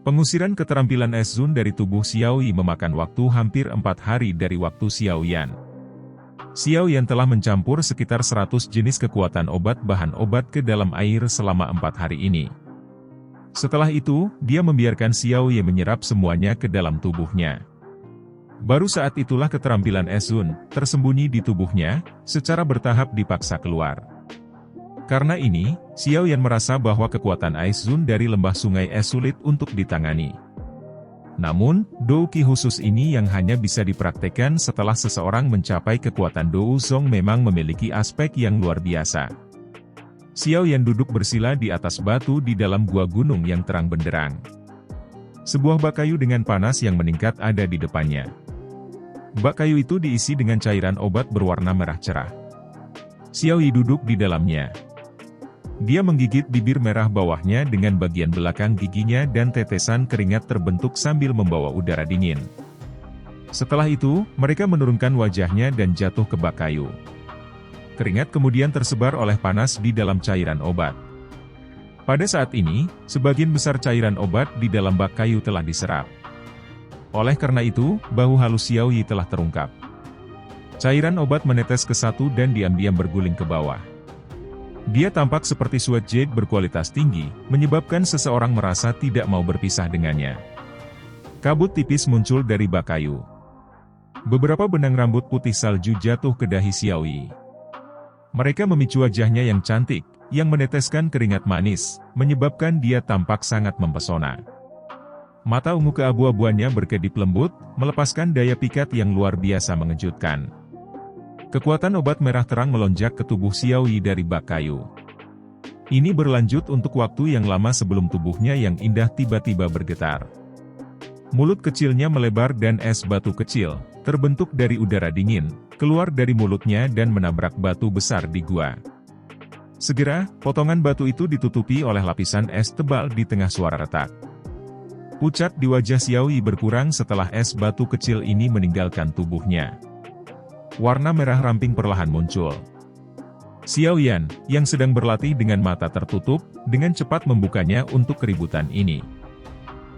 Pengusiran keterampilan Es Zun dari tubuh Xiao Yi memakan waktu hampir 4 hari dari waktu Xiao Yan. Xiao Yan telah mencampur sekitar 100 jenis kekuatan obat bahan obat ke dalam air selama 4 hari ini. Setelah itu, dia membiarkan Xiao Yi menyerap semuanya ke dalam tubuhnya. Baru saat itulah keterampilan Es Zun, tersembunyi di tubuhnya, secara bertahap dipaksa keluar. Karena ini, Xiao Yan merasa bahwa kekuatan Es Zun dari lembah sungai es sulit untuk ditangani. Namun, Douqi khusus ini yang hanya bisa dipraktekkan setelah seseorang mencapai kekuatan Dou Zong memang memiliki aspek yang luar biasa. Xiao Yan duduk bersila di atas batu di dalam gua gunung yang terang benderang. Sebuah bak kayu dengan panas yang meningkat ada di depannya. Bak kayu itu diisi dengan cairan obat berwarna merah cerah. Xiao Yi duduk di dalamnya. Dia menggigit bibir merah bawahnya dengan bagian belakang giginya dan tetesan keringat terbentuk sambil membawa udara dingin. Setelah itu, mereka menurunkan wajahnya dan jatuh ke bak kayu. Keringat kemudian tersebar oleh panas di dalam cairan obat. Pada saat ini, sebagian besar cairan obat di dalam bak kayu telah diserap. Oleh karena itu, bahu halus Xiao Yi telah terungkap. Cairan obat menetes ke satu dan diam-diam berguling ke bawah. Dia tampak seperti sweat jade berkualitas tinggi, menyebabkan seseorang merasa tidak mau berpisah dengannya. Kabut tipis muncul dari bak kayu. Beberapa benang rambut putih salju jatuh ke dahi Xiao Yi. Mereka memicu wajahnya yang cantik, yang meneteskan keringat manis, menyebabkan dia tampak sangat mempesona. Mata ungu keabu-abuannya berkedip lembut, melepaskan daya pikat yang luar biasa mengejutkan. Kekuatan obat merah terang melonjak ke tubuh Xiao Yi dari bak kayu. Ini berlanjut untuk waktu yang lama sebelum tubuhnya yang indah tiba-tiba bergetar. Mulut kecilnya melebar dan es batu kecil, terbentuk dari udara dingin, keluar dari mulutnya dan menabrak batu besar di gua. Segera, potongan batu itu ditutupi oleh lapisan es tebal di tengah suara retak. Pucat di wajah Xiao Yi berkurang setelah es batu kecil ini meninggalkan tubuhnya. Warna merah ramping perlahan muncul. Xiao Yan, yang sedang berlatih dengan mata tertutup, dengan cepat membukanya untuk keributan ini.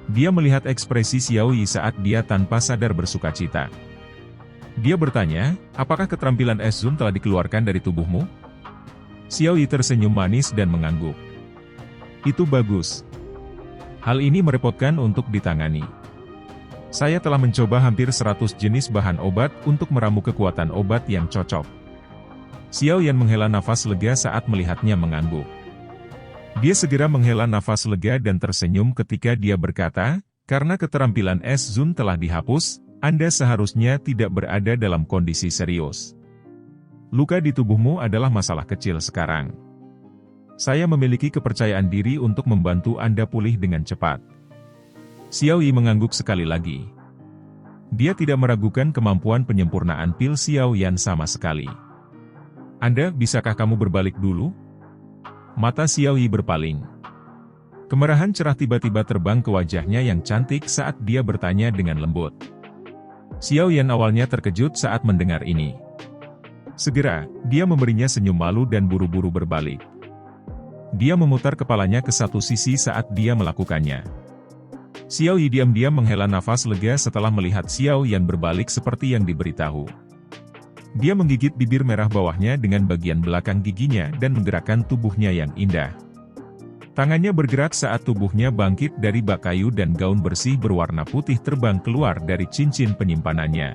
Dia melihat ekspresi Xiao Yi saat dia tanpa sadar bersukacita. Dia bertanya, apakah keterampilan Es Zun telah dikeluarkan dari tubuhmu? Xiao Yi tersenyum manis dan mengangguk. Itu bagus. Hal ini merepotkan untuk ditangani. Saya telah mencoba hampir 100 jenis bahan obat untuk meramu kekuatan obat yang cocok. Xiao Yan menghela nafas lega saat melihatnya mengangguk. Dia segera menghela nafas lega dan tersenyum ketika dia berkata, karena keterampilan Es Zun telah dihapus, Anda seharusnya tidak berada dalam kondisi serius. Luka di tubuhmu adalah masalah kecil sekarang. Saya memiliki kepercayaan diri untuk membantu Anda pulih dengan cepat. Xiao Yi mengangguk sekali lagi. Dia tidak meragukan kemampuan penyempurnaan pil Xiao Yan sama sekali. Anda, bisakah kamu berbalik dulu? Mata Xiao Yi berpaling. Kemerahan cerah tiba-tiba terbang ke wajahnya yang cantik saat dia bertanya dengan lembut. Xiao Yan awalnya terkejut saat mendengar ini. Segera, dia memberinya senyum malu dan buru-buru berbalik. Dia memutar kepalanya ke satu sisi saat dia melakukannya. Xiao Yi diam-diam menghela nafas lega setelah melihat Xiao Yan berbalik seperti yang diberitahu. Dia menggigit bibir merah bawahnya dengan bagian belakang giginya dan menggerakkan tubuhnya yang indah. Tangannya bergerak saat tubuhnya bangkit dari bak kayu dan gaun bersih berwarna putih terbang keluar dari cincin penyimpanannya.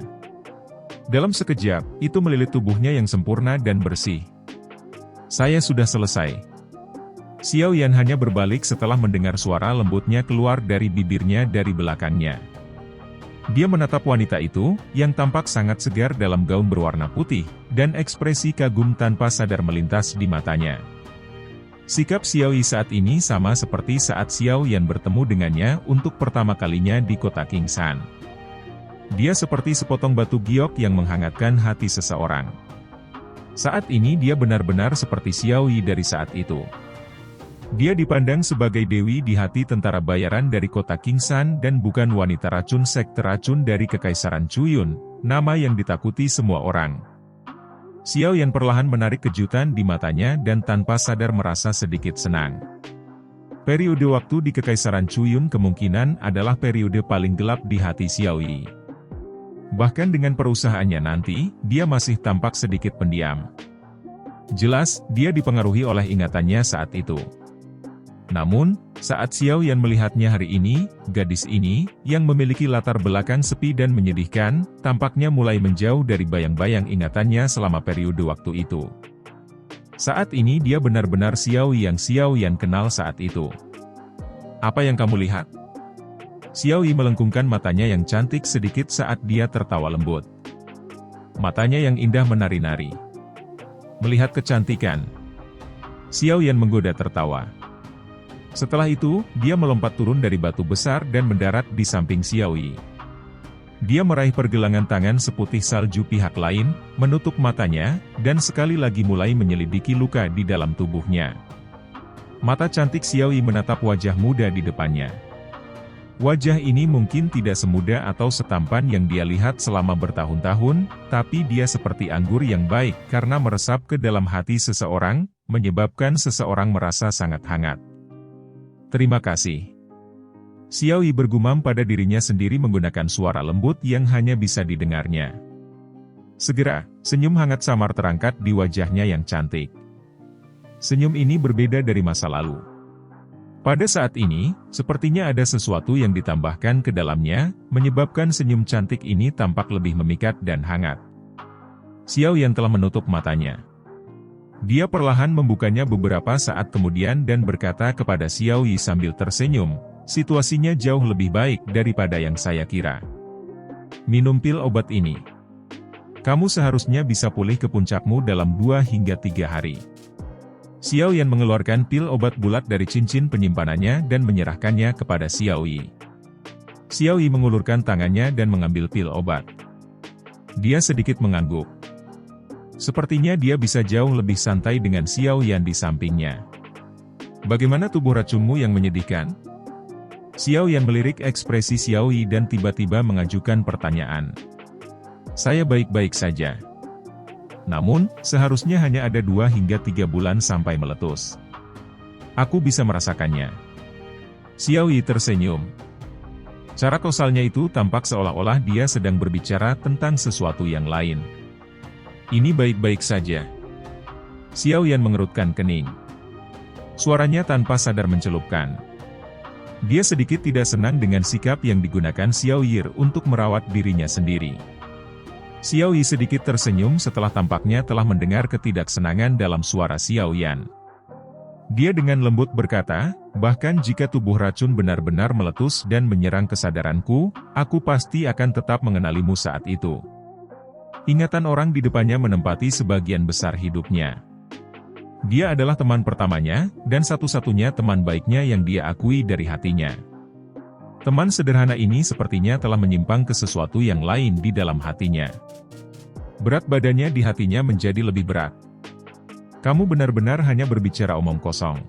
Dalam sekejap, itu melilit tubuhnya yang sempurna dan bersih. Saya sudah selesai. Xiao Yan hanya berbalik setelah mendengar suara lembutnya keluar dari bibirnya dari belakangnya. Dia menatap wanita itu, yang tampak sangat segar dalam gaun berwarna putih, dan ekspresi kagum tanpa sadar melintas di matanya. Sikap Xiao Yi saat ini sama seperti saat Xiao Yan bertemu dengannya untuk pertama kalinya di kota Kingshan. Dia seperti sepotong batu giok yang menghangatkan hati seseorang. Saat ini dia benar-benar seperti Xiao Yi dari saat itu. Dia dipandang sebagai dewi di hati tentara bayaran dari kota Kingshan dan bukan wanita racun sekte racun dari Kekaisaran Chuyun, nama yang ditakuti semua orang. Xiao Yan perlahan menarik kejutan di matanya dan tanpa sadar merasa sedikit senang. Periode waktu di Kekaisaran Chuyun kemungkinan adalah periode paling gelap di hati Xiao Yi. Bahkan dengan perusahaannya nanti, dia masih tampak sedikit pendiam. Jelas, dia dipengaruhi oleh ingatannya saat itu. Namun, saat Xiao Yan melihatnya hari ini, gadis ini, yang memiliki latar belakang sepi dan menyedihkan, tampaknya mulai menjauh dari bayang-bayang ingatannya selama periode waktu itu. Saat ini dia benar-benar Xiao Yi yang Xiao Yan kenal saat itu. Apa yang kamu lihat? Xiao Yi melengkungkan matanya yang cantik sedikit saat dia tertawa lembut. Matanya yang indah menari-nari. Melihat kecantikan, Xiao Yan menggoda tertawa. Setelah itu, dia melompat turun dari batu besar dan mendarat di samping Xiao Yi. Dia meraih pergelangan tangan seputih salju pihak lain, menutup matanya, dan sekali lagi mulai menyelidiki luka di dalam tubuhnya. Mata cantik Xiao Yi menatap wajah muda di depannya. Wajah ini mungkin tidak semuda atau setampan yang dia lihat selama bertahun-tahun, tapi dia seperti anggur yang baik karena meresap ke dalam hati seseorang, menyebabkan seseorang merasa sangat hangat. Terima kasih. Xiao Yi bergumam pada dirinya sendiri menggunakan suara lembut yang hanya bisa didengarnya. Segera, senyum hangat samar terangkat di wajahnya yang cantik. Senyum ini berbeda dari masa lalu. Pada saat ini, sepertinya ada sesuatu yang ditambahkan ke dalamnya, menyebabkan senyum cantik ini tampak lebih memikat dan hangat. Xiao Yan telah menutup matanya. Dia perlahan membukanya beberapa saat kemudian dan berkata kepada Xiao Yi sambil tersenyum, situasinya jauh lebih baik daripada yang saya kira. Minum pil obat ini. Kamu seharusnya bisa pulih ke puncakmu dalam 2 hingga 3 hari. Xiao Yan mengeluarkan pil obat bulat dari cincin penyimpanannya dan menyerahkannya kepada Xiao Yi. Xiao Yi mengulurkan tangannya dan mengambil pil obat. Dia sedikit mengangguk. Sepertinya dia bisa jauh lebih santai dengan Xiao Yan di sampingnya. Bagaimana tubuh racunmu yang menyedihkan? Xiao Yan melirik ekspresi Xiao Yi dan tiba-tiba mengajukan pertanyaan. Saya baik-baik saja. Namun, seharusnya hanya ada 2 hingga 3 bulan sampai meletus. Aku bisa merasakannya. Xiao Yi tersenyum. Cara kausalnya itu tampak seolah-olah dia sedang berbicara tentang sesuatu yang lain. Ini baik-baik saja. Xiao Yan mengerutkan kening. Suaranya tanpa sadar mencelupkan. Dia sedikit tidak senang dengan sikap yang digunakan Xiao Yi untuk merawat dirinya sendiri. Xiao Yi sedikit tersenyum setelah tampaknya telah mendengar ketidaksenangan dalam suara Xiao Yan. Dia dengan lembut berkata, bahkan jika tubuh racun benar-benar meletus dan menyerang kesadaranku, aku pasti akan tetap mengenalimu saat itu. Ingatan orang di depannya menempati sebagian besar hidupnya. Dia adalah teman pertamanya, dan satu-satunya teman baiknya yang dia akui dari hatinya. Teman sederhana ini sepertinya telah menyimpang ke sesuatu yang lain di dalam hatinya. Berat badannya di hatinya menjadi lebih berat. Kamu benar-benar hanya berbicara omong kosong.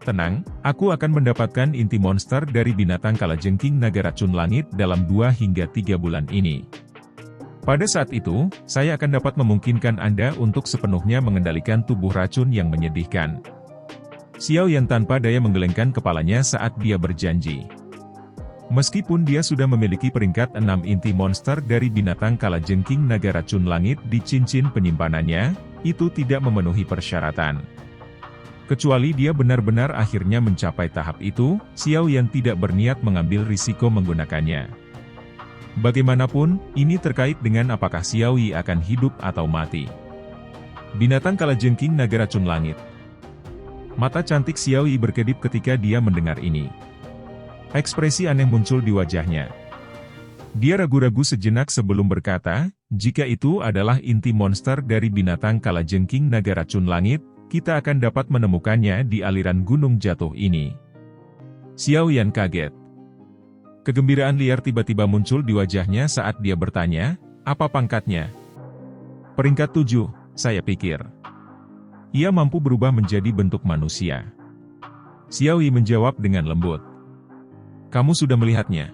Tenang, aku akan mendapatkan inti monster dari binatang kalajengking naga racun langit dalam 2 hingga 3 bulan ini. Pada saat itu, saya akan dapat memungkinkan Anda untuk sepenuhnya mengendalikan tubuh racun yang menyedihkan. Xiao Yan tanpa daya menggelengkan kepalanya saat dia berjanji. Meskipun dia sudah memiliki peringkat 6 inti monster dari binatang kalajengking naga racun langit di cincin penyimpanannya, itu tidak memenuhi persyaratan. Kecuali dia benar-benar akhirnya mencapai tahap itu, Xiao Yan tidak berniat mengambil risiko menggunakannya. Bagaimanapun, ini terkait dengan apakah Xiao Yi akan hidup atau mati. Binatang kalajengking naga racun langit. Mata cantik Xiao Yi berkedip ketika dia mendengar ini. Ekspresi aneh muncul di wajahnya. Dia ragu-ragu sejenak sebelum berkata, jika itu adalah inti monster dari binatang kalajengking naga racun langit, kita akan dapat menemukannya di aliran gunung jatuh ini. Xiao Yan kaget. Kegembiraan liar tiba-tiba muncul di wajahnya saat dia bertanya, apa pangkatnya? Peringkat 7, saya pikir. Ia mampu berubah menjadi bentuk manusia. Xiao Yi menjawab dengan lembut. Kamu sudah melihatnya?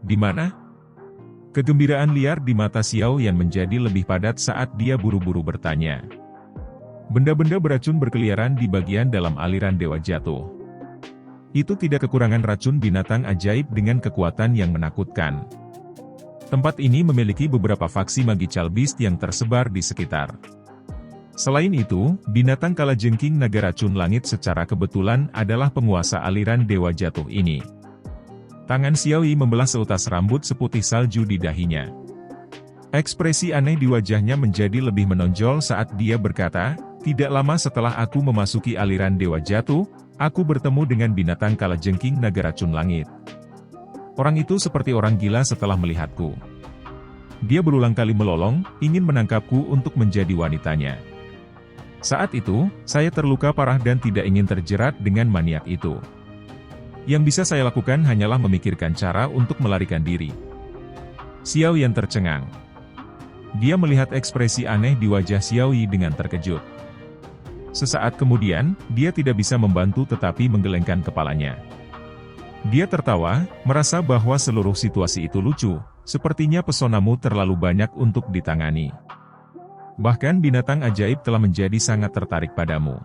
Di mana? Kegembiraan liar di mata Xiao Yan menjadi lebih padat saat dia buru-buru bertanya. Benda-benda beracun berkeliaran di bagian dalam aliran dewa jatuh. itu tidak kekurangan racun binatang ajaib dengan kekuatan yang menakutkan. Tempat ini memiliki beberapa faksi magical beast yang tersebar di sekitar. Selain itu, binatang kalajengking naga racun langit secara kebetulan adalah penguasa aliran dewa jatuh ini. Tangan Xiaoyi membelah seutas rambut seputih salju di dahinya. Ekspresi aneh di wajahnya menjadi lebih menonjol saat dia berkata, "Tidak lama setelah aku memasuki aliran dewa jatuh, aku bertemu dengan binatang kalajengking naga racun langit. Orang itu seperti orang gila setelah melihatku. Dia berulang kali melolong, ingin menangkapku untuk menjadi wanitanya. Saat itu, saya terluka parah dan tidak ingin terjerat dengan maniak itu. Yang bisa saya lakukan hanyalah memikirkan cara untuk melarikan diri." Xiao Yan tercengang. Dia melihat ekspresi aneh di wajah Xiaoyi dengan terkejut. Sesaat kemudian, dia tidak bisa membantu tetapi menggelengkan kepalanya. Dia tertawa, merasa bahwa seluruh situasi itu lucu, sepertinya pesonamu terlalu banyak untuk ditangani. Bahkan binatang ajaib telah menjadi sangat tertarik padamu.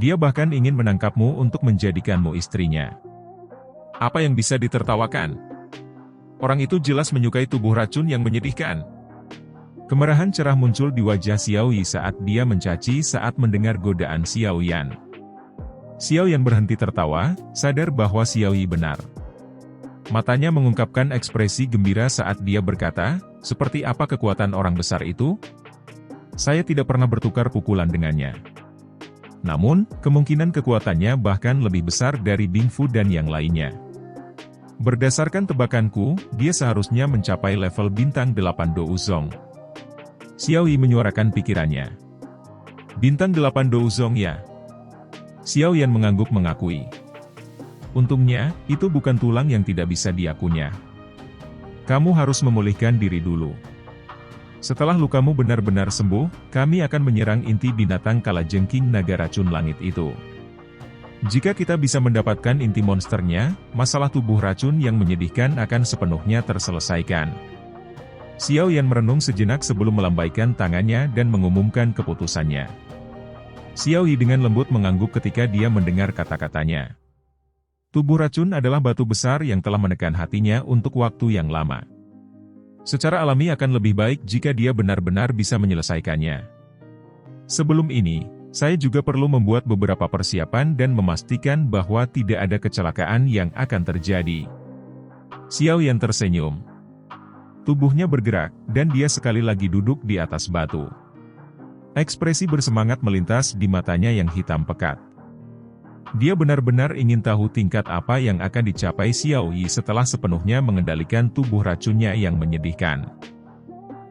Dia bahkan ingin menangkapmu untuk menjadikanmu istrinya. Apa yang bisa ditertawakan? Orang itu jelas menyukai tubuh racun yang menyedihkan. Kemerahan cerah muncul di wajah Xiaoyi saat dia mencaci saat mendengar godaan Xiao Yan. Xiao Yan berhenti tertawa, sadar bahwa Xiaoyi benar. Matanya mengungkapkan ekspresi gembira saat dia berkata, "Seperti apa kekuatan orang besar itu? Saya tidak pernah bertukar pukulan dengannya. Namun, kemungkinan kekuatannya bahkan lebih besar dari Bing Fu dan yang lainnya. Berdasarkan tebakanku, dia seharusnya mencapai level bintang 8 Douzong." Xiaoyi menyuarakan pikirannya. Bintang 8 Douzong ya? Xiao Yan mengangguk mengakui. Untungnya, itu bukan tulang yang tidak bisa diakunya. Kamu harus memulihkan diri dulu. Setelah lukamu benar-benar sembuh, kami akan menyerang inti binatang kalajengking naga racun langit itu. Jika kita bisa mendapatkan inti monsternya, masalah tubuh racun yang menyedihkan akan sepenuhnya terselesaikan. Xiao Yan merenung sejenak sebelum melambaikan tangannya dan mengumumkan keputusannya. Xiaoyi dengan lembut mengangguk ketika dia mendengar kata-katanya. Tubuh racun adalah batu besar yang telah menekan hatinya untuk waktu yang lama. Secara alami akan lebih baik jika dia benar-benar bisa menyelesaikannya. Sebelum ini, saya juga perlu membuat beberapa persiapan dan memastikan bahwa tidak ada kecelakaan yang akan terjadi. Xiao Yan tersenyum. Tubuhnya bergerak, dan dia sekali lagi duduk di atas batu. Ekspresi bersemangat melintas di matanya yang hitam pekat. Dia benar-benar ingin tahu tingkat apa yang akan dicapai Xiaoyi setelah sepenuhnya mengendalikan tubuh racunnya yang menyedihkan.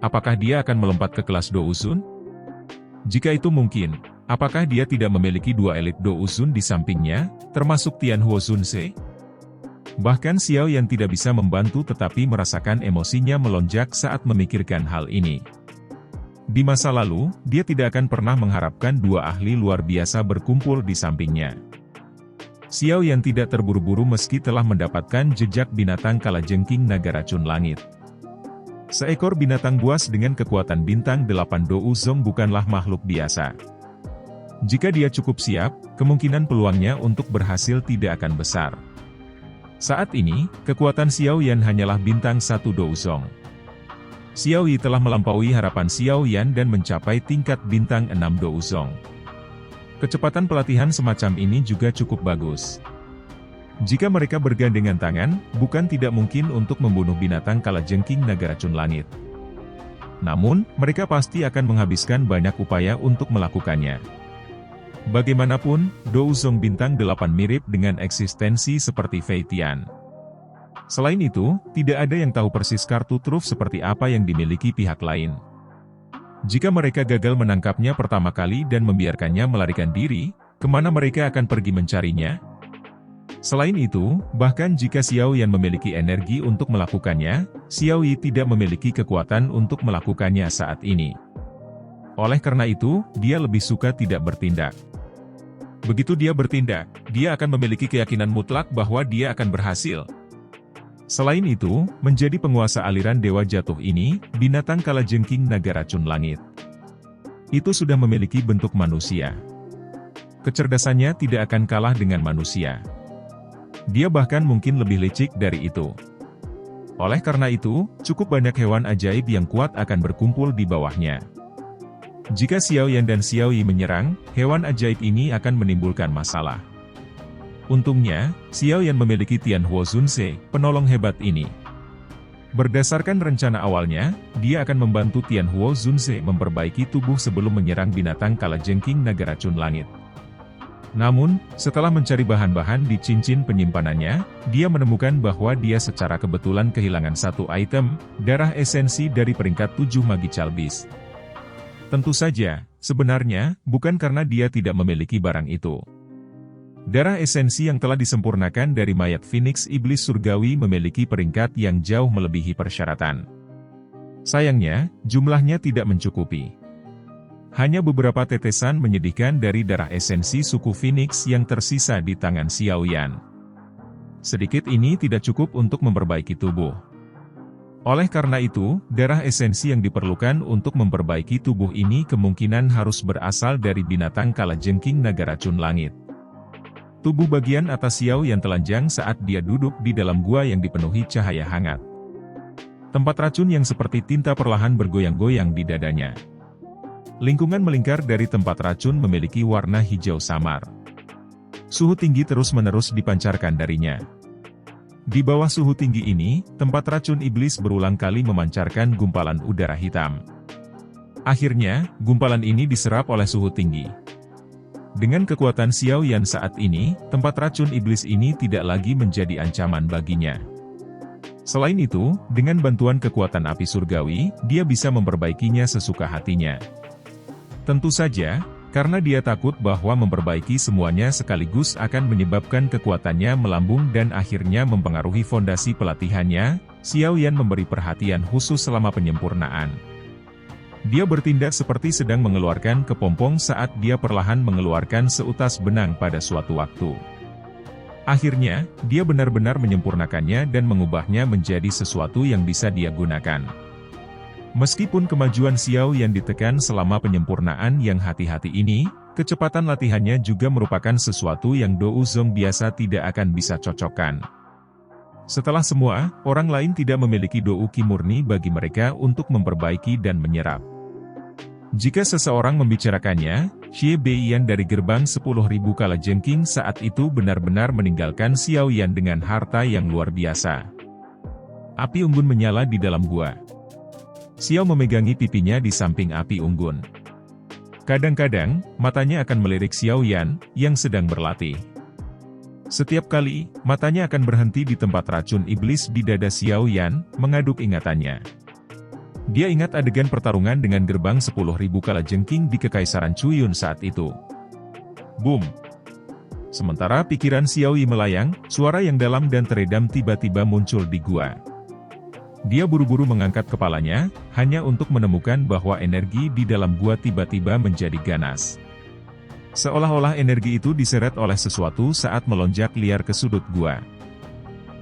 Apakah dia akan melompat ke kelas Douzun? Jika itu mungkin, apakah dia tidak memiliki dua elit Douzun di sampingnya, termasuk Tian Huo Sun Se? Bahkan Xiao Yan tidak bisa membantu tetapi merasakan emosinya melonjak saat memikirkan hal ini. Di masa lalu, dia tidak akan pernah mengharapkan dua ahli luar biasa berkumpul di sampingnya. Xiao Yan tidak terburu-buru meski telah mendapatkan jejak binatang kalajengking naga racun langit. Seekor binatang buas dengan kekuatan bintang 8 Douzong bukanlah makhluk biasa. Jika dia cukup siap, kemungkinan peluangnya untuk berhasil tidak akan besar. Saat ini, kekuatan Xiao Yan hanyalah bintang 1 Douzong. Xiaoyi telah melampaui harapan Xiao Yan dan mencapai tingkat bintang 6 Douzong. Kecepatan pelatihan semacam ini juga cukup bagus. Jika mereka bergandengan tangan, bukan tidak mungkin untuk membunuh binatang kalajengking naga racun langit. Namun, mereka pasti akan menghabiskan banyak upaya untuk melakukannya. Bagaimanapun, Douzong bintang 8 mirip dengan eksistensi seperti Fei Tian. Selain itu, tidak ada yang tahu persis kartu truf seperti apa yang dimiliki pihak lain. Jika mereka gagal menangkapnya pertama kali dan membiarkannya melarikan diri, kemana mereka akan pergi mencarinya? Selain itu, bahkan jika Xiao Yan memiliki energi untuk melakukannya, Xiaoyi tidak memiliki kekuatan untuk melakukannya saat ini. Oleh karena itu, dia lebih suka tidak bertindak. Begitu dia bertindak, dia akan memiliki keyakinan mutlak bahwa dia akan berhasil. Selain itu, menjadi penguasa aliran dewa jatuh ini, binatang kalajengking naga racun langit. Itu sudah memiliki bentuk manusia. Kecerdasannya tidak akan kalah dengan manusia. Dia bahkan mungkin lebih licik dari itu. Oleh karena itu, cukup banyak hewan ajaib yang kuat akan berkumpul di bawahnya. Jika Xiao Yan dan Xiao Yi menyerang, hewan ajaib ini akan menimbulkan masalah. Untungnya, Xiao Yan memiliki Tianhuo Zunze, penolong hebat ini. Berdasarkan rencana awalnya, dia akan membantu Tianhuo Zunze memperbaiki tubuh sebelum menyerang binatang kalajengking naga racun langit. Namun, setelah mencari bahan-bahan di cincin penyimpanannya, dia menemukan bahwa dia secara kebetulan kehilangan satu item, darah esensi dari peringkat 7 Magi Calbis. Tentu saja, sebenarnya, bukan karena dia tidak memiliki barang itu. Darah esensi yang telah disempurnakan dari mayat Phoenix Iblis Surgawi memiliki peringkat yang jauh melebihi persyaratan. Sayangnya, jumlahnya tidak mencukupi. Hanya beberapa tetesan menyedihkan dari darah esensi suku Phoenix yang tersisa di tangan Xiao Yan. Sedikit ini tidak cukup untuk memperbaiki tubuh. Oleh karena itu, darah esensi yang diperlukan untuk memperbaiki tubuh ini kemungkinan harus berasal dari binatang kalajengking naga racun langit. Tubuh bagian atas Xiao Yan telanjang saat dia duduk di dalam gua yang dipenuhi cahaya hangat. Tempat racun yang seperti tinta perlahan bergoyang-goyang di dadanya. Lingkungan melingkar dari tempat racun memiliki warna hijau samar. Suhu tinggi terus-menerus dipancarkan darinya. Di bawah suhu tinggi ini, tempat racun iblis berulang kali memancarkan gumpalan udara hitam. Akhirnya, gumpalan ini diserap oleh suhu tinggi. Dengan kekuatan Xiao Yan saat ini, tempat racun iblis ini tidak lagi menjadi ancaman baginya. Selain itu, dengan bantuan kekuatan api surgawi, dia bisa memperbaikinya sesuka hatinya. Tentu saja, karena dia takut bahwa memperbaiki semuanya sekaligus akan menyebabkan kekuatannya melambung dan akhirnya mempengaruhi fondasi pelatihannya, Xiao Yan memberi perhatian khusus selama penyempurnaan. Dia bertindak seperti sedang mengeluarkan kepompong saat dia perlahan mengeluarkan seutas benang pada suatu waktu. Akhirnya, dia benar-benar menyempurnakannya dan mengubahnya menjadi sesuatu yang bisa dia gunakan. Meskipun kemajuan Xiao yang ditekan selama penyempurnaan yang hati-hati ini, kecepatan latihannya juga merupakan sesuatu yang Dou Zong biasa tidak akan bisa cocokkan. Setelah semua, orang lain tidak memiliki Dou Qi murni bagi mereka untuk memperbaiki dan menyerap. Jika seseorang membicarakannya, Xie Beiyan dari gerbang 10.000 kalajengking saat itu benar-benar meninggalkan Xiao Yan dengan harta yang luar biasa. Api unggun menyala di dalam gua. Xiao memegangi pipinya di samping api unggun. Kadang-kadang, matanya akan melirik Xiao Yan, yang sedang berlatih. Setiap kali, matanya akan berhenti di tempat racun iblis di dada Xiao Yan, mengaduk ingatannya. Dia ingat adegan pertarungan dengan gerbang 10.000 kalajengking di Kekaisaran Chuyun saat itu. Boom! Sementara pikiran Xiao Yi melayang, suara yang dalam dan teredam tiba-tiba muncul di gua. Dia buru-buru mengangkat kepalanya, hanya untuk menemukan bahwa energi di dalam gua tiba-tiba menjadi ganas. Seolah-olah energi itu diseret oleh sesuatu saat melonjak liar ke sudut gua.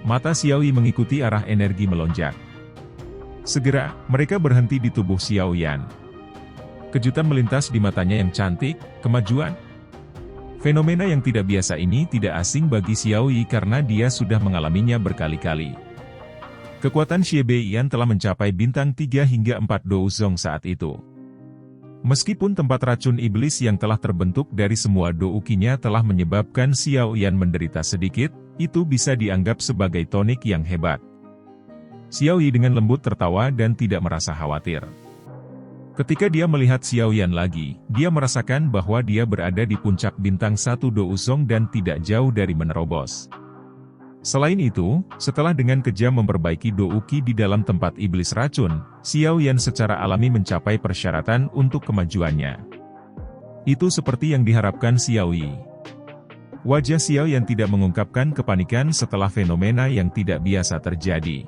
Mata Xiao Yi mengikuti arah energi melonjak. Segera, mereka berhenti di tubuh Xiao Yan. Kejutan melintas di matanya yang cantik, kemajuan. Fenomena yang tidak biasa ini tidak asing bagi Xiao Yi karena dia sudah mengalaminya berkali-kali. Kekuatan Xie Beiyan telah mencapai bintang 3 hingga 4 Dou Zong saat itu. Meskipun tempat racun iblis yang telah terbentuk dari semua Dou Qi-nya telah menyebabkan Xiao Yan menderita sedikit, itu bisa dianggap sebagai tonik yang hebat. Xiao Yi dengan lembut tertawa dan tidak merasa khawatir. Ketika dia melihat Xiao Yan lagi, dia merasakan bahwa dia berada di puncak bintang 1 Dou Zong dan tidak jauh dari menerobos. Selain itu, setelah dengan kejam memperbaiki Dou Qi di dalam tempat iblis racun, Xiao Yan secara alami mencapai persyaratan untuk kemajuannya. Itu seperti yang diharapkan Xiao Yi. Wajah Xiao Yan tidak mengungkapkan kepanikan setelah fenomena yang tidak biasa terjadi.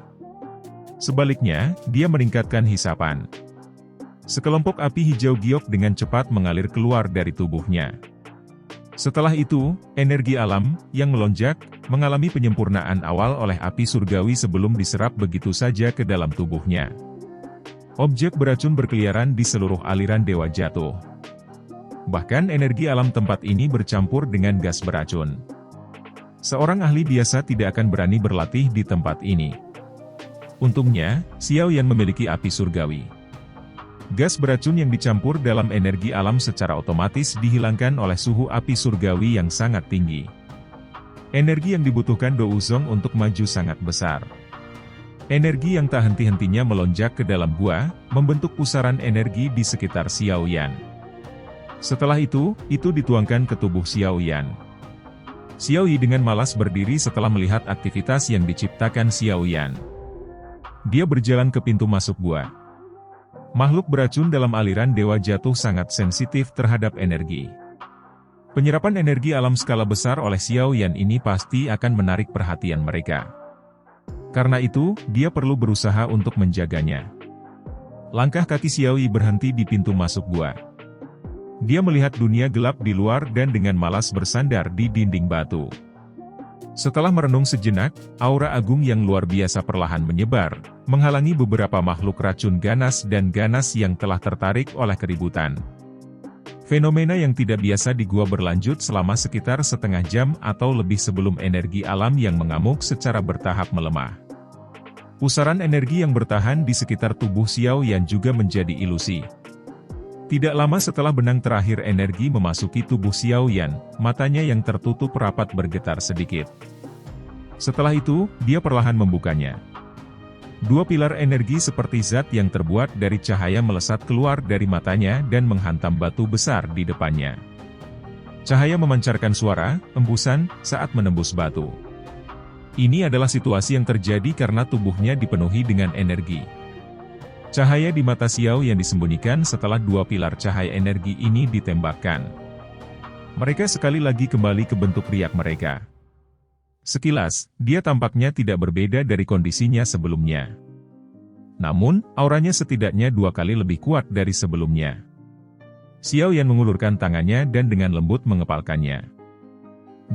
Sebaliknya, dia meningkatkan hisapan. Sekelompok api hijau giok dengan cepat mengalir keluar dari tubuhnya. Setelah itu, energi alam, yang melonjak, mengalami penyempurnaan awal oleh api surgawi sebelum diserap begitu saja ke dalam tubuhnya. Objek beracun berkeliaran di seluruh aliran dewa jatuh. Bahkan energi alam tempat ini bercampur dengan gas beracun. seorang ahli biasa tidak akan berani berlatih di tempat ini. Untungnya, Xiao Yan memiliki api surgawi. Gas beracun yang dicampur dalam energi alam secara otomatis dihilangkan oleh suhu api surgawi yang sangat tinggi. Energi yang dibutuhkan Douzong untuk maju sangat besar. Energi yang tak henti-hentinya melonjak ke dalam gua, membentuk pusaran energi di sekitar Xiao Yan. Setelah itu dituangkan ke tubuh Xiao Yan. Xiao Yi dengan malas berdiri setelah melihat aktivitas yang diciptakan Xiao Yan. Dia berjalan ke pintu masuk gua. Makhluk beracun dalam aliran Dewa Jatuh sangat sensitif terhadap energi. Penyerapan energi alam skala besar oleh Xiao Yan ini pasti akan menarik perhatian mereka. Karena itu, dia perlu berusaha untuk menjaganya. Langkah kaki Xiao Yi berhenti di pintu masuk gua. Dia melihat dunia gelap di luar dan dengan malas bersandar di dinding batu. Setelah merenung sejenak, aura agung yang luar biasa perlahan menyebar, menghalangi beberapa makhluk racun ganas dan ganas yang telah tertarik oleh keributan. Fenomena yang tidak biasa di gua berlanjut selama sekitar setengah jam atau lebih sebelum energi alam yang mengamuk secara bertahap melemah. Pusaran energi yang bertahan di sekitar tubuh Xiao Yan juga menjadi ilusi. Tidak lama setelah benang terakhir energi memasuki tubuh Xiao Yan, matanya yang tertutup rapat bergetar sedikit. Setelah itu, dia perlahan membukanya. Dua pilar energi seperti zat yang terbuat dari cahaya melesat keluar dari matanya dan menghantam batu besar di depannya. Cahaya memancarkan suara, embusan, saat menembus batu. Ini adalah situasi yang terjadi karena tubuhnya dipenuhi dengan energi. Cahaya di mata Xiao yang disembunyikan setelah dua pilar cahaya energi ini ditembakkan. Mereka sekali lagi kembali ke bentuk riak mereka. Sekilas, dia tampaknya tidak berbeda dari kondisinya sebelumnya. Namun, auranya setidaknya dua kali lebih kuat dari sebelumnya. Xiao Yan mengulurkan tangannya dan dengan lembut mengepalkannya.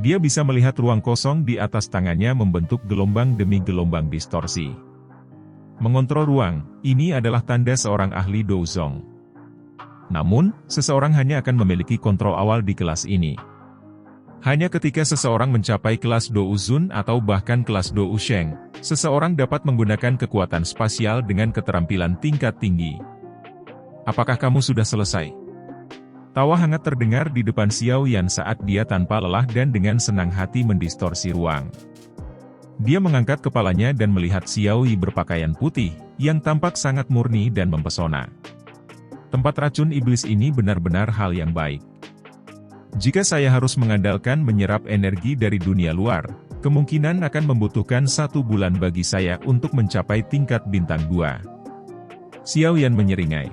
Dia bisa melihat ruang kosong di atas tangannya membentuk gelombang demi gelombang distorsi. Mengontrol ruang, ini adalah tanda seorang ahli Douzong. Namun, seseorang hanya akan memiliki kontrol awal di kelas ini. Hanya ketika seseorang mencapai kelas Douzun atau bahkan kelas Dousheng, seseorang dapat menggunakan kekuatan spasial dengan keterampilan tingkat tinggi. Apakah kamu sudah selesai? Tawa hangat terdengar di depan Xiao Yan saat dia tanpa lelah dan dengan senang hati mendistorsi ruang. Dia mengangkat kepalanya dan melihat Xiao Yi berpakaian putih, yang tampak sangat murni dan mempesona. Tempat racun iblis ini benar-benar hal yang baik. Jika saya harus mengandalkan menyerap energi dari dunia luar, kemungkinan akan membutuhkan 1 bulan bagi saya untuk mencapai tingkat bintang 2. Xiao Yan menyeringai.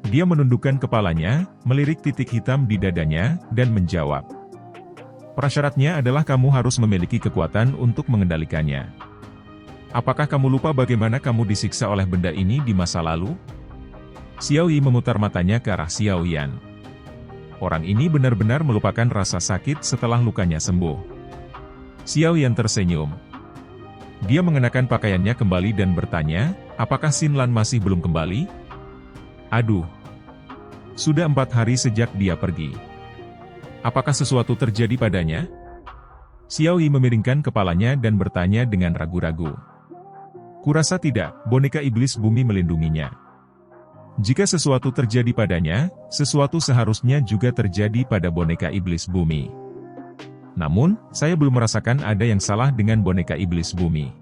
Dia menundukkan kepalanya, melirik titik hitam di dadanya, dan menjawab. Prasyaratnya adalah kamu harus memiliki kekuatan untuk mengendalikannya. Apakah kamu lupa bagaimana kamu disiksa oleh benda ini di masa lalu? Xiao Yi memutar matanya ke arah Xiao Yan. Orang ini benar-benar melupakan rasa sakit setelah lukanya sembuh. Xiao Yan tersenyum. Dia mengenakan pakaiannya kembali dan bertanya, apakah Xin Lan masih belum kembali? Aduh. Sudah 4 hari sejak dia pergi. Apakah sesuatu terjadi padanya? Xiao Yi memiringkan kepalanya dan bertanya dengan ragu-ragu. Kurasa tidak, boneka iblis bumi melindunginya. Jika sesuatu terjadi padanya, sesuatu seharusnya juga terjadi pada boneka iblis bumi. Namun, saya belum merasakan ada yang salah dengan boneka iblis bumi.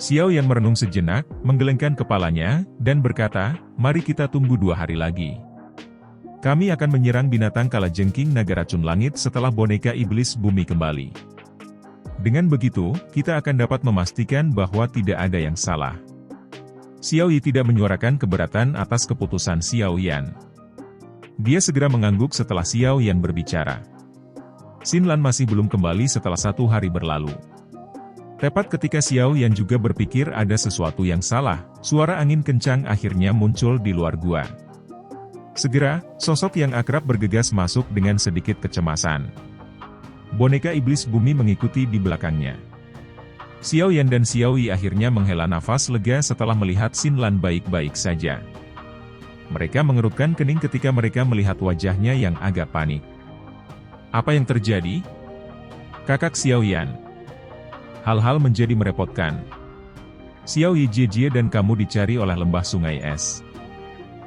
Xiao Yan merenung sejenak, menggelengkan kepalanya, dan berkata, mari kita tunggu 2 hari lagi. Kami akan menyerang binatang kalajengking naga racun langit setelah boneka iblis bumi kembali. Dengan begitu, kita akan dapat memastikan bahwa tidak ada yang salah. Xiao Yi tidak menyuarakan keberatan atas keputusan Xiao Yan. Dia segera mengangguk setelah Xiao Yan berbicara. Xin Lan masih belum kembali setelah 1 hari berlalu. Tepat ketika Xiao Yan juga berpikir ada sesuatu yang salah, suara angin kencang akhirnya muncul di luar gua. Segera, sosok yang akrab bergegas masuk dengan sedikit kecemasan. Boneka iblis bumi mengikuti di belakangnya. Xiao Yan dan Xiao Yi akhirnya menghela nafas lega setelah melihat Xin Lan baik-baik saja. Mereka mengerutkan kening ketika mereka melihat wajahnya yang agak panik. Apa yang terjadi? Kakak Xiaoyan. Hal-hal menjadi merepotkan. Xiao Yi Jie dan kamu dicari oleh lembah sungai es.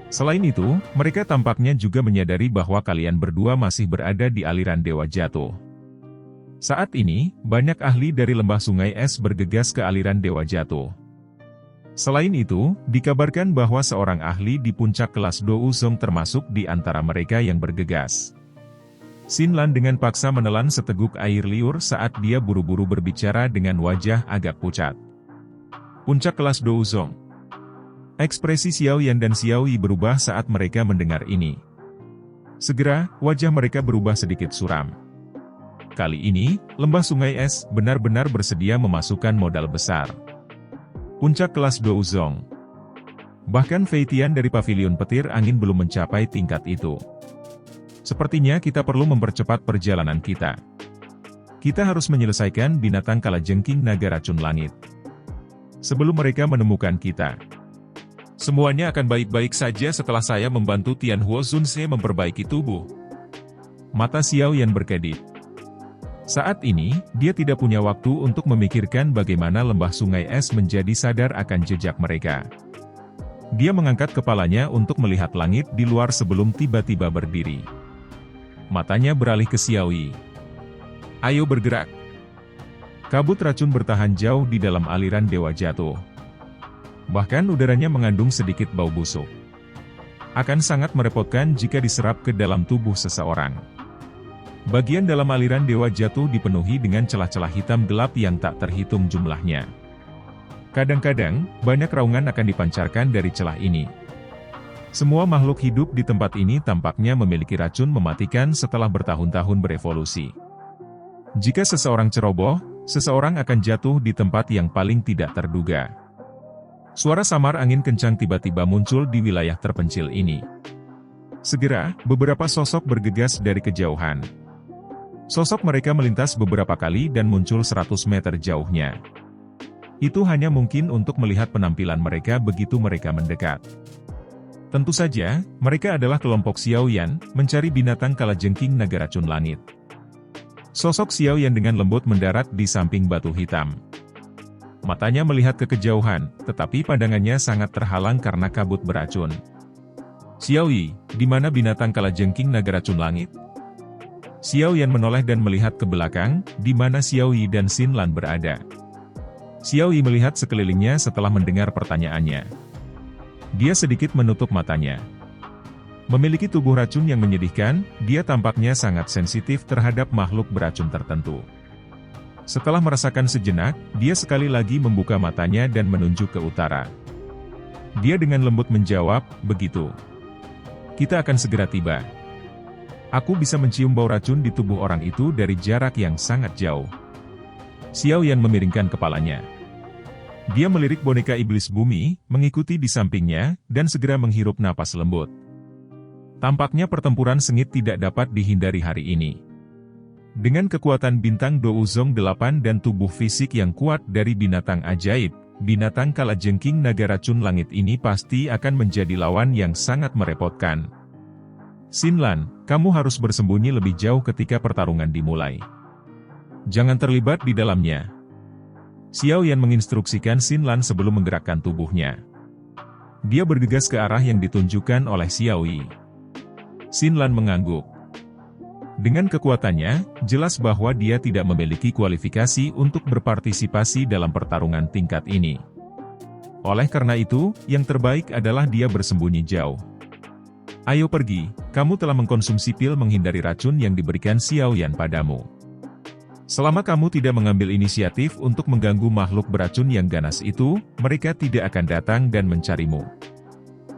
Selain itu, mereka tampaknya juga menyadari bahwa kalian berdua masih berada di aliran Dewa Jatuh. Saat ini, banyak ahli dari lembah sungai es bergegas ke aliran Dewa Jatuh. Selain itu, dikabarkan bahwa seorang ahli di puncak kelas Douzong termasuk di antara mereka yang bergegas. Xin Lan dengan paksa menelan seteguk air liur saat dia buru-buru berbicara dengan wajah agak pucat. Puncak kelas Douzong. Ekspresi Xiaoyan dan Xiao Yi berubah saat mereka mendengar ini. Segera, wajah mereka berubah sedikit suram. Kali ini, lembah sungai es benar-benar bersedia memasukkan modal besar. Puncak kelas Douzong. Bahkan Fei Tian dari pavilion petir angin belum mencapai tingkat itu. Sepertinya kita perlu mempercepat perjalanan kita. Kita harus menyelesaikan binatang kalajengking naga racun langit sebelum mereka menemukan kita. Semuanya akan baik-baik saja setelah saya membantu Tianhuo Zunse memperbaiki tubuh. Mata Xiaoyan berkedip. Saat ini, dia tidak punya waktu untuk memikirkan bagaimana lembah sungai es menjadi sadar akan jejak mereka. Dia mengangkat kepalanya untuk melihat langit di luar sebelum tiba-tiba berdiri. Matanya beralih ke Xiao Yi. Ayo bergerak. Kabut racun bertahan jauh di dalam aliran Dewa Jatuh. Bahkan udaranya mengandung sedikit bau busuk. Akan sangat merepotkan jika diserap ke dalam tubuh seseorang. Bagian dalam aliran Dewa Jatuh dipenuhi dengan celah-celah hitam gelap yang tak terhitung jumlahnya. Kadang-kadang, banyak raungan akan dipancarkan dari celah ini. Semua makhluk hidup di tempat ini tampaknya memiliki racun mematikan setelah bertahun-tahun berevolusi. Jika seseorang ceroboh, seseorang akan jatuh di tempat yang paling tidak terduga. Suara samar angin kencang tiba-tiba muncul di wilayah terpencil ini. Segera, beberapa sosok bergegas dari kejauhan. Sosok mereka melintas beberapa kali dan muncul 100 meter jauhnya. Itu hanya mungkin untuk melihat penampilan mereka begitu mereka mendekat. Tentu saja, mereka adalah kelompok Xiaoyan, mencari binatang kalajengking naga racun langit. Sosok Xiaoyan dengan lembut mendarat di samping batu hitam. Matanya melihat ke kejauhan, tetapi pandangannya sangat terhalang karena kabut beracun. Xiao Yi, di mana binatang kalajengking naga racun langit? Xiaoyan menoleh dan melihat ke belakang, di mana Xiao Yi dan Xin Lan berada. Xiao Yi melihat sekelilingnya setelah mendengar pertanyaannya. Dia sedikit menutup matanya. Memiliki tubuh racun yang menyedihkan, dia tampaknya sangat sensitif terhadap makhluk beracun tertentu. Setelah merasakan sejenak, dia sekali lagi membuka matanya dan menunjuk ke utara. Dia dengan lembut menjawab, begitu. Kita akan segera tiba. Aku bisa mencium bau racun di tubuh orang itu dari jarak yang sangat jauh. Xiaoyan memiringkan kepalanya. Dia melirik boneka iblis bumi, mengikuti di sampingnya, dan segera menghirup napas lembut. Tampaknya pertempuran sengit tidak dapat dihindari hari ini. Dengan kekuatan bintang Douzong 8 dan tubuh fisik yang kuat dari binatang ajaib, binatang kalajengking naga racun langit ini pasti akan menjadi lawan yang sangat merepotkan. Xin Lan, kamu harus bersembunyi lebih jauh ketika pertarungan dimulai. Jangan terlibat di dalamnya. Xiaoyan menginstruksikan Xin Lan sebelum menggerakkan tubuhnya. Dia bergegas ke arah yang ditunjukkan oleh Xiao Yi. Xin Lan mengangguk. Dengan kekuatannya, jelas bahwa dia tidak memiliki kualifikasi untuk berpartisipasi dalam pertarungan tingkat ini. Oleh karena itu, yang terbaik adalah dia bersembunyi jauh. Ayo pergi, kamu telah mengkonsumsi pil menghindari racun yang diberikan Xiaoyan padamu. Selama kamu tidak mengambil inisiatif untuk mengganggu makhluk beracun yang ganas itu, mereka tidak akan datang dan mencarimu.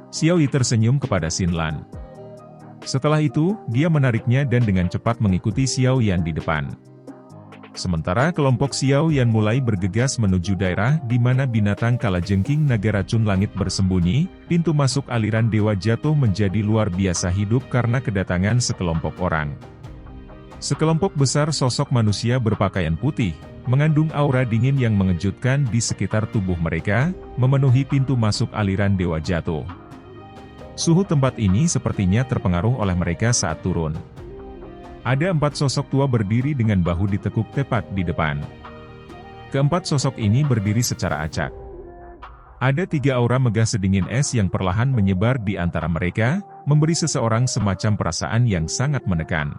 Xiao Yi tersenyum kepada Xin Lan. Setelah itu, dia menariknya dan dengan cepat mengikuti Xiaoyan di depan. Sementara kelompok Xiaoyan mulai bergegas menuju daerah di mana binatang kalajengking naga racun langit bersembunyi, pintu masuk aliran Dewa Jatuh menjadi luar biasa hidup karena kedatangan sekelompok orang. Sekelompok besar sosok manusia berpakaian putih, mengandung aura dingin yang mengejutkan di sekitar tubuh mereka, memenuhi pintu masuk aliran Dewa Jatuh. Suhu tempat ini sepertinya terpengaruh oleh mereka saat turun. Ada 4 sosok tua berdiri dengan bahu ditekuk tepat di depan. Keempat sosok ini berdiri secara acak. Ada 3 aura megah sedingin es yang perlahan menyebar di antara mereka, memberi seseorang semacam perasaan yang sangat menekan.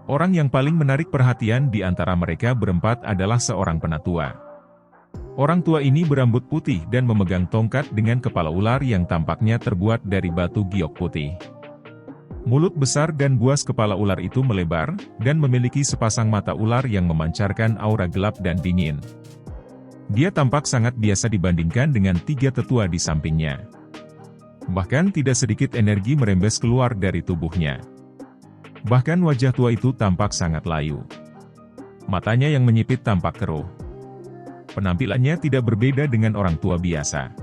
Orang yang paling menarik perhatian di antara mereka berempat adalah seorang penatua. Orang tua ini berambut putih dan memegang tongkat dengan kepala ular yang tampaknya terbuat dari batu giok putih. Mulut besar dan buas kepala ular itu melebar, dan memiliki sepasang mata ular yang memancarkan aura gelap dan dingin. Dia tampak sangat biasa dibandingkan dengan 3 tetua di sampingnya. Bahkan tidak sedikit energi merembes keluar dari tubuhnya. Bahkan wajah tua itu tampak sangat layu. Matanya yang menyipit tampak keruh. Penampilannya tidak berbeda dengan orang tua biasa.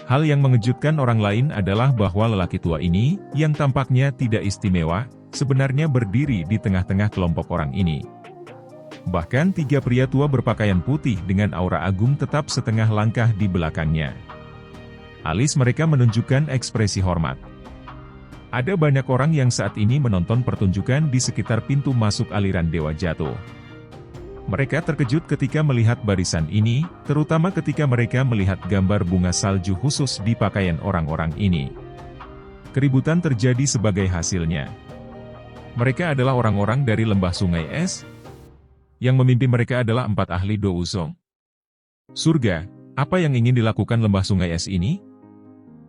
Hal yang mengejutkan orang lain adalah bahwa lelaki tua ini, yang tampaknya tidak istimewa, sebenarnya berdiri di tengah-tengah kelompok orang ini. Bahkan 3 pria tua berpakaian putih dengan aura agung tetap setengah langkah di belakangnya. Alis mereka menunjukkan ekspresi hormat. Ada banyak orang yang saat ini menonton pertunjukan di sekitar pintu masuk aliran Dewa Jatuh. Mereka terkejut ketika melihat barisan ini, terutama ketika mereka melihat gambar bunga salju khusus di pakaian orang-orang ini. Keributan terjadi sebagai hasilnya. Mereka adalah orang-orang dari lembah sungai es. Yang memimpin mereka adalah 4 ahli Do Uzong. Surga, apa yang ingin dilakukan lembah sungai es ini?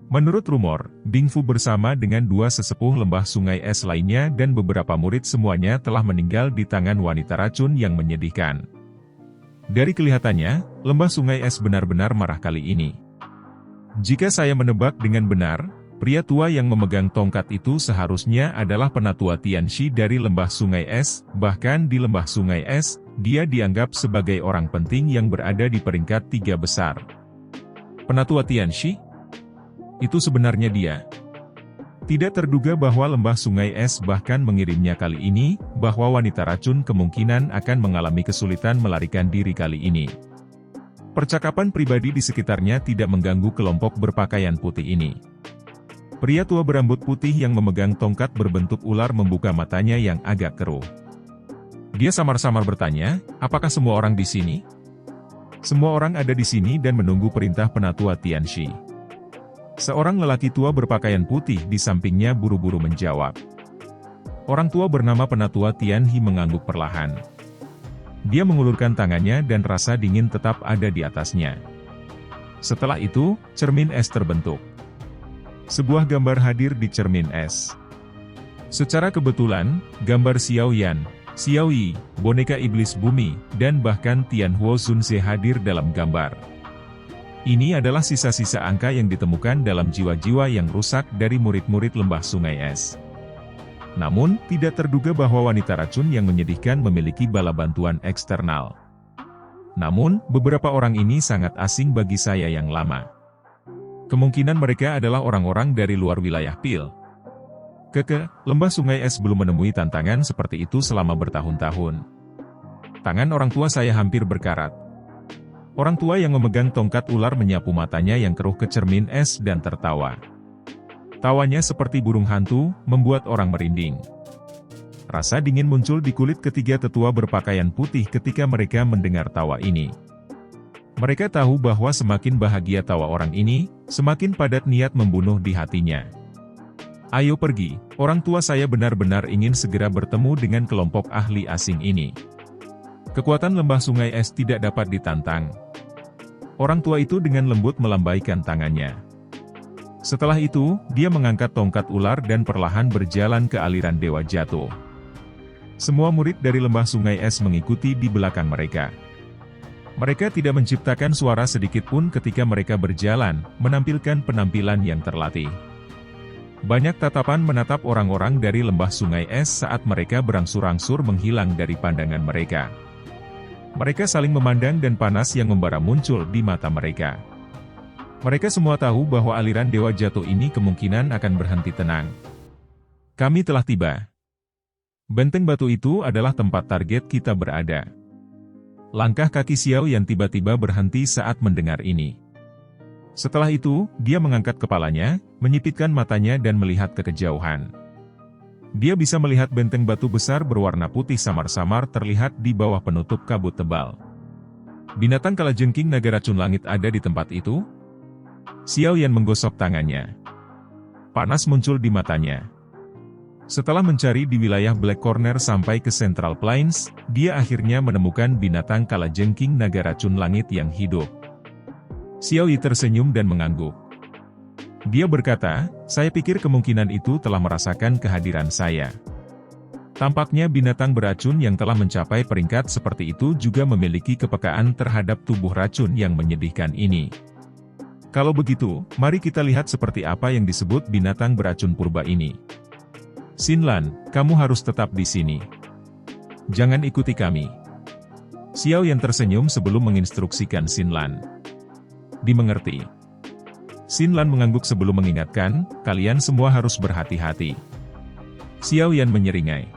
Menurut rumor, Ding Fu bersama dengan 2 sesepuh lembah sungai es lainnya dan beberapa murid semuanya telah meninggal di tangan wanita racun yang menyedihkan. Dari kelihatannya, lembah sungai es benar-benar marah kali ini. Jika saya menebak dengan benar, pria tua yang memegang tongkat itu seharusnya adalah penatua Tianxi dari lembah sungai es, bahkan di lembah sungai es, dia dianggap sebagai orang penting yang berada di peringkat 3 besar. Penatua Tianxi? Itu sebenarnya dia. Tidak terduga bahwa lembah sungai es bahkan mengirimnya kali ini, bahwa wanita racun kemungkinan akan mengalami kesulitan melarikan diri kali ini. Percakapan pribadi di sekitarnya tidak mengganggu kelompok berpakaian putih ini. Pria tua berambut putih yang memegang tongkat berbentuk ular membuka matanya yang agak keruh. Dia samar-samar bertanya, apakah semua orang di sini? Semua orang ada di sini dan menunggu perintah penatua Tianxi. Seorang lelaki tua berpakaian putih di sampingnya buru-buru menjawab. Orang tua bernama penatua Tianxi mengangguk perlahan. Dia mengulurkan tangannya dan rasa dingin tetap ada di atasnya. Setelah itu, cermin es terbentuk. Sebuah gambar hadir di cermin es. Secara kebetulan, gambar Xiao Yan, Xiao Yi, boneka iblis bumi, dan bahkan Tian Huo Zunze hadir dalam gambar. Ini adalah sisa-sisa angka yang ditemukan dalam jiwa-jiwa yang rusak dari murid-murid lembah sungai es. Namun, tidak terduga bahwa wanita racun yang menyedihkan memiliki bala bantuan eksternal. Namun, beberapa orang ini sangat asing bagi saya yang lama. Kemungkinan mereka adalah orang-orang dari luar wilayah Pil. Lembah sungai es belum menemui tantangan seperti itu selama bertahun-tahun. Tangan orang tua saya hampir berkarat. Orang tua yang memegang tongkat ular menyapu matanya yang keruh ke cermin es dan tertawa. Tawanya seperti burung hantu, membuat orang merinding. Rasa dingin muncul di kulit ketiga tetua berpakaian putih ketika mereka mendengar tawa ini. Mereka tahu bahwa semakin bahagia tawa orang ini, semakin padat niat membunuh di hatinya. Ayo pergi, orang tua saya benar-benar ingin segera bertemu dengan kelompok ahli asing ini. Kekuatan lembah sungai es tidak dapat ditantang. Orang tua itu dengan lembut melambaikan tangannya. Setelah itu, dia mengangkat tongkat ular dan perlahan berjalan ke aliran Dewa Jatuh. Semua murid dari lembah sungai es mengikuti di belakang mereka. Mereka tidak menciptakan suara sedikit pun ketika mereka berjalan, menampilkan penampilan yang terlatih. Banyak tatapan menatap orang-orang dari lembah sungai es saat mereka berangsur-angsur menghilang dari pandangan mereka. Mereka saling memandang dan panas yang membara muncul di mata mereka. Mereka semua tahu bahwa aliran Dewa Jatuh ini kemungkinan akan berhenti tenang. Kami telah tiba. Benteng batu itu adalah tempat target kita berada. Langkah kaki Xiao Yan tiba-tiba berhenti saat mendengar ini. Setelah itu, dia mengangkat kepalanya, menyipitkan matanya dan melihat ke kejauhan. Dia bisa melihat benteng batu besar berwarna putih samar-samar terlihat di bawah penutup kabut tebal. Binatang kalajengking naga racun langit ada di tempat itu? Xiao Yan menggosok tangannya. Panas muncul di matanya. Setelah mencari di wilayah Black Corner sampai ke Central Plains, dia akhirnya menemukan binatang kalajengking naga racun langit yang hidup. Xiao Yi tersenyum dan mengangguk. Dia berkata, saya pikir kemungkinan itu telah merasakan kehadiran saya. Tampaknya binatang beracun yang telah mencapai peringkat seperti itu juga memiliki kepekaan terhadap tubuh racun yang menyedihkan ini. Kalau begitu, mari kita lihat seperti apa yang disebut binatang beracun purba ini. Xinlan, kamu harus tetap di sini. Jangan ikuti kami. Xiao Yan tersenyum sebelum menginstruksikan Xinlan. Dimengerti. Xinlan mengangguk sebelum mengingatkan, kalian semua harus berhati-hati. Xiao Yan menyeringai.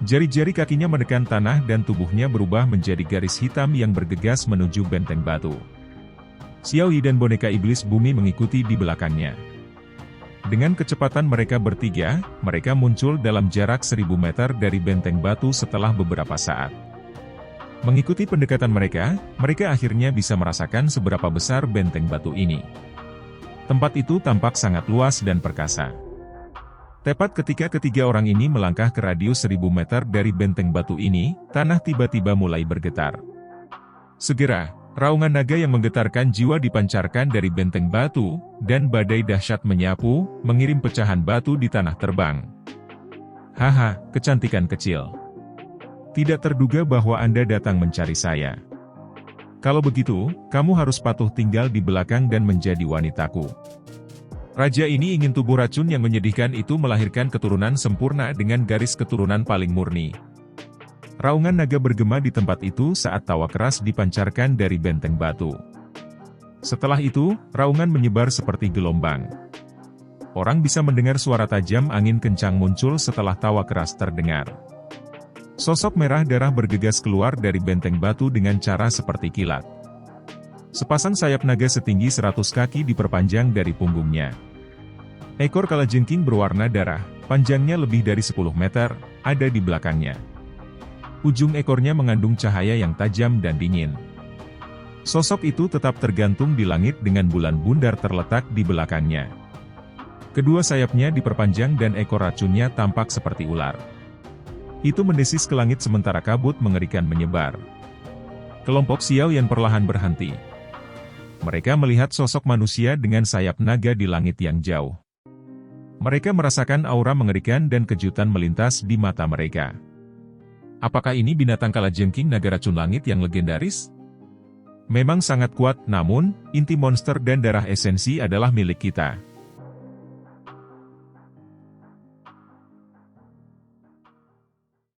Jari-jari kakinya menekan tanah dan tubuhnya berubah menjadi garis hitam yang bergegas menuju benteng batu. Xiao Yi dan boneka iblis bumi mengikuti di belakangnya. Dengan kecepatan mereka bertiga, mereka muncul dalam jarak 1000 meter dari benteng batu setelah beberapa saat. Mengikuti pendekatan mereka, mereka akhirnya bisa merasakan seberapa besar benteng batu ini. Tempat itu tampak sangat luas dan perkasa. Tepat ketika ketiga orang ini melangkah ke radius 1000 meter dari benteng batu ini, tanah tiba-tiba mulai bergetar. Segera, raungan naga yang menggetarkan jiwa dipancarkan dari benteng batu, dan badai dahsyat menyapu, mengirim pecahan batu di tanah terbang. Haha, kecantikan kecil. Tidak terduga bahwa Anda datang mencari saya. Kalau begitu, kamu harus patuh tinggal di belakang dan menjadi wanitaku. Raja ini ingin tubuh racun yang menyedihkan itu melahirkan keturunan sempurna dengan garis keturunan paling murni. Raungan naga bergema di tempat itu saat tawa keras dipancarkan dari benteng batu. Setelah itu, raungan menyebar seperti gelombang. Orang bisa mendengar suara tajam angin kencang muncul setelah tawa keras terdengar. Sosok merah darah bergegas keluar dari benteng batu dengan cara seperti kilat. Sepasang sayap naga setinggi 100 kaki diperpanjang dari punggungnya. Ekor kalajengking berwarna darah, panjangnya lebih dari 10 meter, ada di belakangnya. Ujung ekornya mengandung cahaya yang tajam dan dingin. Sosok itu tetap tergantung di langit dengan bulan bundar terletak di belakangnya. Kedua sayapnya diperpanjang dan ekor racunnya tampak seperti ular. Itu mendesis ke langit sementara kabut mengerikan menyebar. Kelompok Xiao Yan perlahan berhenti. Mereka melihat sosok manusia dengan sayap naga di langit yang jauh. Mereka merasakan aura mengerikan dan kejutan melintas di mata mereka. Apakah ini binatang kalajengking naga racun langit yang legendaris? Memang sangat kuat, namun, inti monster dan darah esensi adalah milik kita.